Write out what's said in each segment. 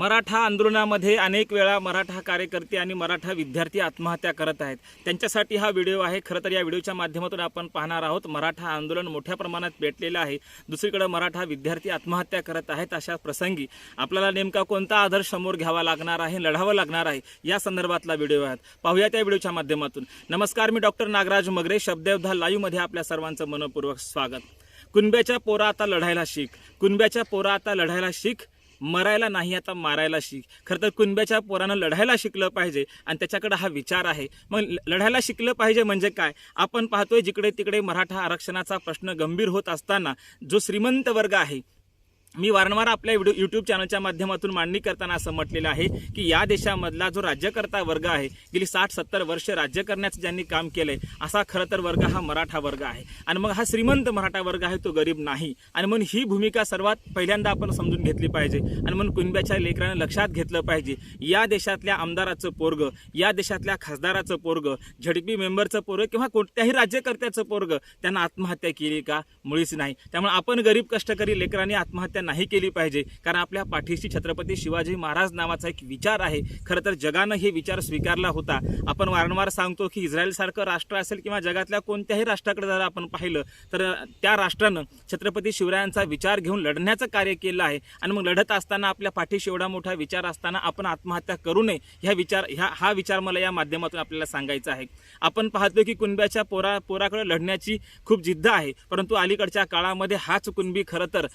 मराठा आंदोलनामध्ये अनेक वेळा मराठा कार्यकर्ते आणि मराठा विद्यार्थी आत्महत्या करत आहेत। त्यांच्यासाठी हा व्हिडिओ आहे। खरं तर या व्हिडिओच्या माध्यमातून आपण पाहणार आहोत मराठा आंदोलन मोठ्या प्रमाणात पेटलेलं आहे। दुसरीकडे मराठा विद्यार्थी आत्महत्या करत आहेत। अशा प्रसंगी आपल्याला नेमका कोणता आदर्श समोर घ्यावा लागणार आहे, लढावं लागणार आहे, या संदर्भातला व्हिडिओ आहे। पाहूया त्या व्हिडिओच्या माध्यमातून। नमस्कार, मी डॉक्टर नागराज मगरे, शब्दयोद्धा लाईव्ह मध्ये आपल्या सर्वांचं मनपूर्वक स्वागत। कुणब्याच्या पोरा आता लढायला शिक, कुणब्याच्या पोरा आता लढायला शिक, मरायला नाही आता मारायला शिक। खरं तर कुणब्याच्या पोरानं लढायला शिकलं पाहिजे आणि त्याच्याकडे हा विचार आहे। मग लढायला शिकलं पाहिजे म्हणजे काय? आपण पाहतोय जिकडे तिकडे मराठा आरक्षणाचा प्रश्न गंभीर होत असताना जो श्रीमंत वर्ग आहे, मी वारंवार आपल्या यूट्यूब चॅनलच्या माध्यमातून मांडणी करताना असं म्हटलेलं आहे की या देशामधला जो राज्यकर्ता वर्ग आहे, गेली 60-70 वर्ष राज्य करण्याचं ज्यांनी काम केलंय, असा खरं तर वर्ग हा मराठा वर्ग आहे। आणि मग हा श्रीमंत मराठा वर्ग आहे, तो गरीब नाही। आणि म्हणून ही भूमिका सर्वात पहिल्यांदा आपण समजून घेतली पाहिजे आणि म्हणून कुणब्याच्या लेकरानं लक्षात घेतलं पाहिजे, या देशातल्या आमदाराचं पोरग, या देशातल्या खासदाराचं पोरग, झडपी मेंबरचं पोरग किंवा कोणत्याही राज्यकर्त्याचं पोरग त्यांना आत्महत्या केली का? मुळीच नाही। त्यामुळे आपण गरीब कष्टकरी लेकरांनी आत्महत्या नाही केली पाहिजे, कारण आपल्या पाठीशी छत्रपती शिवाजी महाराज नावाचा एक विचार आहे। खरं तर जगानं हे विचार स्वीकारला होता। आपण वारंवार सांगतो की इस्रायल सारखं राष्ट्र असेल किंवा जगातल्या कोणत्याही राष्ट्राकडे जर आपण पाहिलं तर त्या राष्ट्रानं छत्रपती शिवरायांचा विचार घेऊन लढण्याचं कार्य केलं आहे। आणि मग लढत असताना आपल्या पाठीशी एवढा मोठा विचार असताना आपण आत्महत्या करू नये, हा विचार मला या माध्यमातून आपल्याला सांगायचा आहे। आपण पाहतो की कुणब्याच्या पोराकडे लढण्याची खूप जिद्द आहे, परंतु अलीकडच्या काळामध्ये हाच कुणबी खरं तर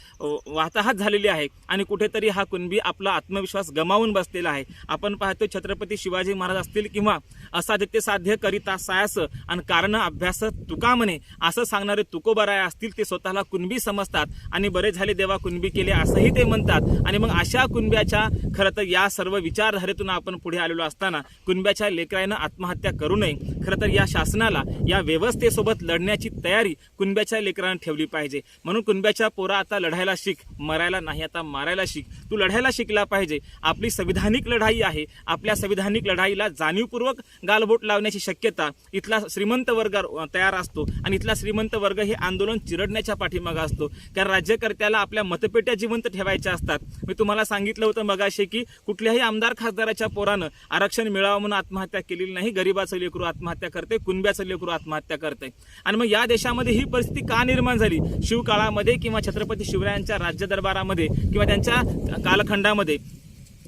वाताहत झालेली आहे आणि कुठेतरी हा कुणबी आपला आत्मविश्वास गमावून बसलेला आहे। आपण पाहतो छत्रपती शिवाजी महाराज असतील किंवा असाध्य साध्य करिता सायास आणि कारण अभ्यास तुका म्हणे असं सांगणारे तुकोबराय असतील, ते स्वतःला कुणबी समजतात आणि बरे झाले देवा कुणबी केले असंही ते म्हणतात। आणि मग अशा कुणब्याच्या खरं तर या सर्व विचारधारेतून आपण पुढे आलेलो असताना कुणब्याच्या लेकरानं आत्महत्या करू नये। खरं तर या शासनाला, या व्यवस्थेसोबत लढण्याची तयारी कुणब्याच्या लेकरानं ठेवली पाहिजे। म्हणून कुणब्याच्या पोरा आता लढायला शिक, मरायला नाही आता मारायला शिक। तू लढायला शिकला पाहिजे। आपली संविधानिक लढाई आहे, आपल्या संविधानिक लढाईला जाणीवपूर्वक गालबोट लावण्याची शक्यता इथला श्रीमंत वर्ग तयार असतो आणि इथला श्रीमंत वर्ग हे आंदोलन चिरडण्याच्या पाठीमागे असतो, कारण राज्यकर्त्याला आपल्या मतपेट्या जिवंत ठेवायच्या असतात। मी तुम्हाला सांगितलं होतं मगाशी की कुठल्याही आमदार खासदाराच्या पोरानं आरक्षण मिळावं म्हणून आत्महत्या केलेली नाही। गरीबाचं लेकरू आत्महत्या करते, कुणब्याचं लेकरू आत्महत्या करते। आणि मग या देशामध्ये ही परिस्थिती का निर्माण झाली? शिवकाळामध्ये किंवा छत्रपती शिवरायांच्या राज्य दरबारामध्ये किंवा त्यांच्या कालखंडामध्ये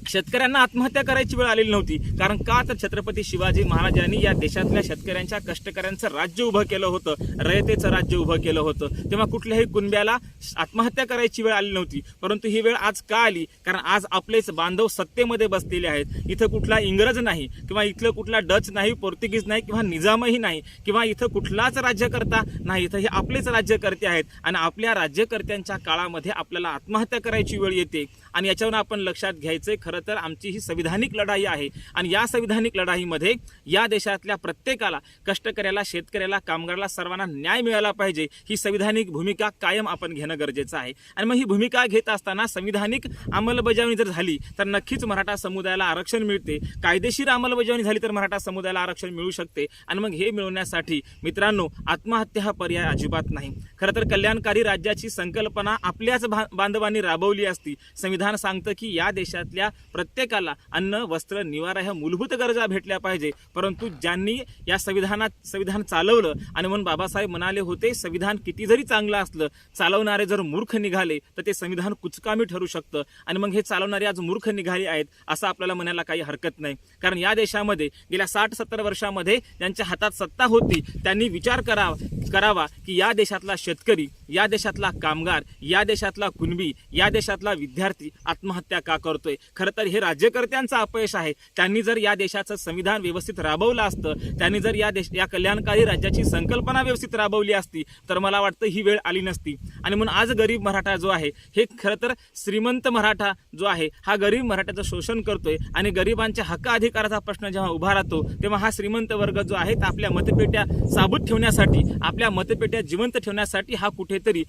शेतकऱ्यांना आत्महत्या करायची वेळ आलेली नव्हती। कारण का? तर छत्रपती शिवाजी महाराजांनी या देशातल्या शेतकऱ्यांच्या, कष्टकऱ्यांचं राज्य उभं केलं होतं, रयतेचं राज्य उभं केलं होतं। तेव्हा कुठल्याही कुणब्याला आत्महत्या करायची वेळ आली नव्हती। परंतु ही वेळ आज का आली? कारण आज आपलेच बांधव सत्तेमध्ये बसलेले आहेत। इथं कुठला इंग्रज नाही किंवा इथलं कुठला डच नाही, पोर्तुगीज नाही किंवा निजामही नाही किंवा इथं कुठलाच राज्यकर्ता नाही, इथं हे आपलेच राज्यकर्ते आहेत। आणि आपल्या राज्यकर्त्यांच्या काळामध्ये आपल्याला आत्महत्या करायची वेळ येते आणि याच्यावर आपण लक्षात घ्यायचंय, खरं तर आमची ही संविधानिक लढाई आहे आणि या संविधानिक लढाईमध्ये या देशातल्या प्रत्येकाला, कष्टकऱ्याला, शेतकऱ्याला, कामगाराला, सर्वांना न्याय मिळाला पाहिजे। ही संविधानिक भूमिका कायम आपण घेणं गरजेचं आहे। आणि मग ही भूमिका घेत असताना संविधानिक अंमलबजावणी जर झाली तर नक्कीच मराठा समुदायाला आरक्षण मिळते। कायदेशीर अंमलबजावणी झाली तर मराठा समुदायाला आरक्षण मिळू शकते। आणि मग हे मिळवण्यासाठी मित्रांनो, आत्महत्या हा पर्याय अजिबात नाही। खरं तर कल्याणकारी राज्याची संकल्पना आपल्याच बांधवांनी राबवली असती। संविधान सांगतं की या देशातल्या प्रत्येकाला अन्न, वस्त्र, निवारा ह्या मूलभूत गरजा भेटल्या पाहिजे। परंतु ज्यांनी या संविधान चालवलं आणि म्हणून बाबासाहेब म्हणाले होते, संविधान किती जरी चांगलं असलं, चालवणारे जर मूर्ख निघाले तर ते संविधान कुचकामी ठरू शकतं। आणि मग हे चालवणारे आज मूर्ख निघाले आहेत असं आपल्याला म्हणायला काही हरकत नाही। कारण या देशामध्ये गेल्या 60-70 वर्षामध्ये ज्यांच्या हातात सत्ता होती त्यांनी विचार करावा की या देशातला शेतकरी, या देशातला कामगार, या देशातला कुणबी, या देशातला विद्यार्थी आत्महत्या का करतोय? खरं तर हे राज्यकर्त्यांचं अपयश आहे। त्यांनी जर या देशाचं संविधान व्यवस्थित राबवलं असतं, त्यांनी जर या कल्याणकारी राज्याची संकल्पना व्यवस्थित राबवली असती तर मला वाटतं ही वेळ आली नसती। आणि म्हणून आज गरीब मराठा जो आहे, हे खरं तर श्रीमंत मराठा जो आहे हा गरीब मराठ्याचं शोषण करतोय आणि गरिबांच्या हक्क अधिकाराचा प्रश्न जेव्हा उभा राहतो तेव्हा हा श्रीमंत वर्ग जो आहे आपल्या मतपेट्या साबूत ठेवण्यासाठी, आपल्या मतपेट्या जिवंत ठेवण्यासाठी हा कुठेतरी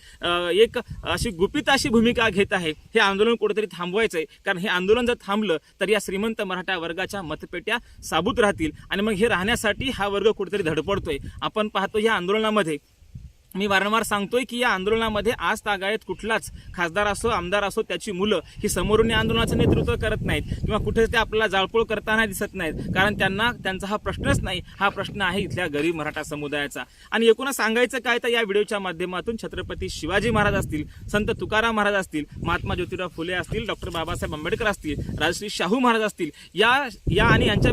एक अशी गुपित अशी भूमिका घेत आहे। हे आंदोलन कुठेतरी थांबवायचंय, कारण हे आंदोलन जर थांबलं तर या श्रीमंत मराठा वर्गाच्या मतपेट्या साबूत राहतील आणि मग हे राहण्यासाठी हा वर्ग कुठेतरी धडपडतोय। आपण पाहतो या आंदोलनामध्ये मी वारंवार सांगतोय की या आंदोलनामध्ये आज तागायत कुठलाच खासदार असो आमदार असो त्याची मुलं ही समोरून या आंदोलनाचं नेतृत्व करत नाहीत किंवा कुठेच ते आपल्याला जाळपोळ करताना दिसत नाहीत, कारण त्यांचा हा प्रश्नच नाही. हा प्रश्न आहे इथल्या गरीब मराठा समुदायाचा. आणि एकूणच सांगायचं काय तर या व्हिडिओच्या माध्यमातून छत्रपती शिवाजी महाराज असतील, संत तुकाराम महाराज असतील, महात्मा ज्योतिराव फुले असतील, डॉक्टर बाबासाहेब आंबेडकर असतील, राजश्री शाहू महाराज असतील, या आणि यांच्या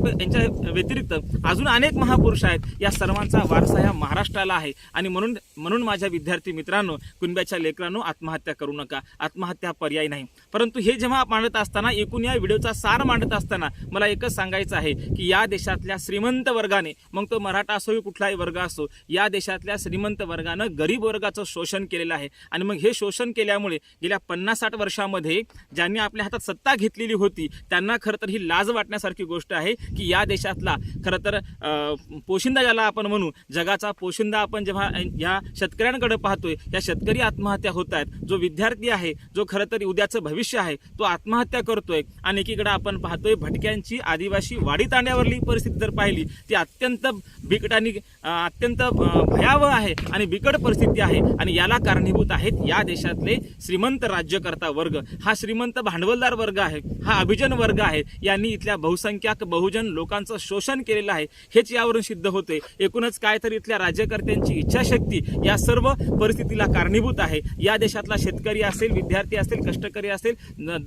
व्यतिरिक्त अजून अनेक महापुरुष आहेत. या सर्वांचा वारसा या महाराष्ट्राला आहे. आणि म्हणून माझ्या विद्यार्थी मित्रांनो, कुणब्याच्या लेकरांनो, आत्महत्या करू नका. आत्महत्या पर्याय नाही. परंतु हे जेव्हा मांडत असताना, एकूण या व्हिडिओचा सार मांडत असताना मला एकच सांगायचं आहे की या देशातल्या श्रीमंत वर्गाने, मग तो मराठा असो कुठलाही वर्ग असो, या देशातल्या श्रीमंत वर्गानं गरीब वर्गाचं शोषण केलेलं आहे. आणि मग हे शोषण केल्यामुळे गेल्या 50-60 वर्षामध्ये ज्यांनी आपल्या हातात सत्ता घेतलेली होती त्यांना खरं तर ही लाज वाटण्यासारखी गोष्ट आहे की या देशातला खरं तर पोशिंदा ज्याला आपण म्हणू, जगाचा पोशिंदा आपण जेव्हा या शेतकऱ्यांकडे पाहतोय, या शेतकरी आत्महत्या होत आहेत. जो विद्यार्थी आहे, जो खरं तर उद्याचं भविष्य आहे, तो आत्महत्या करतोय. आणि एकीकडे आपण पाहतोय भटक्यांची, आदिवासी वाडी तांड्यावरली परिस्थिती जर पाहिली ती अत्यंत बिकट आणि अत्यंत भयावह आहे आणि बिकट परिस्थिती आहे. आणि याला कारणीभूत आहेत या देशातले श्रीमंत राज्यकर्ता वर्ग. हा श्रीमंत भांडवलदार वर्ग आहे, हा अभिजन वर्ग आहे. यांनी इथल्या बहुसंख्याक बहुजन लोकांचं शोषण केलेलं आहे. हेच यावरून सिद्ध होते. एकूणच काय तर इथल्या राज्यकर्त्यांची इच्छाशक्ती या सर्व परिस्थितीला कारणीभूत आहे. या देशातला शेतकरी असेल, विद्यार्थी असेल, कष्टकरी असेल,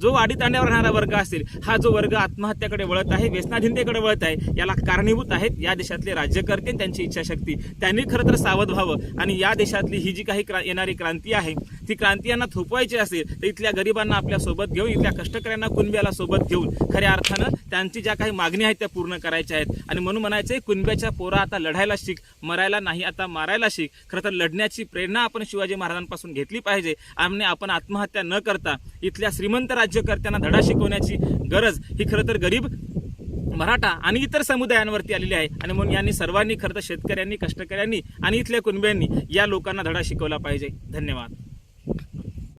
जो वाडीतांड्यावर राहणारा वर्ग असेल, हा जो वर्ग आत्महत्याकडे वळत आहे, व्यसनाधीनतेकडे वळत आहे, याला कारणीभूत आहेत या देशातले राज्यकर्ते, त्यांची इच्छाशक्ती. त्यांनी खरं तर सावध व्हावं आणि या देशातली ही जी काही येणारी क्रांती आहे ती क्रांती यांना थोपवायची असेल तर इथल्या गरिबांना आपल्या सोबत घेऊन, इथल्या कष्टकऱ्यांना, कुणब्याला सोबत घेऊन खऱ्या अर्थानं त्यांची ज्या काही मागणी आहेत त्या पूर्ण करायच्या आहेत. आणि म्हणून म्हणायचंय, कुणब्याच्या पोरा आता लढायला शिक, मरायला नाही आता मारायला शिक. खरं तर लढण्याची प्रेरणा आपण शिवाजी महाराजांपासून घेतली पाहिजे. आणि आपण आत्महत्या न करता इथल्या श्रीमंत राज्यकर्त्यांना धडा शिकवण्याची गरज ही खरं तर गरीब मराठा आणि इतर समुदायांवरती आलेली आहे. आणि म्हणून यांनी सर्वांनी, खरं तर शेतकऱ्यांनी, कष्टकऱ्यांनी आणि इथल्या कुणब्यांनी या लोकांना धडा शिकवला पाहिजे. धन्यवाद.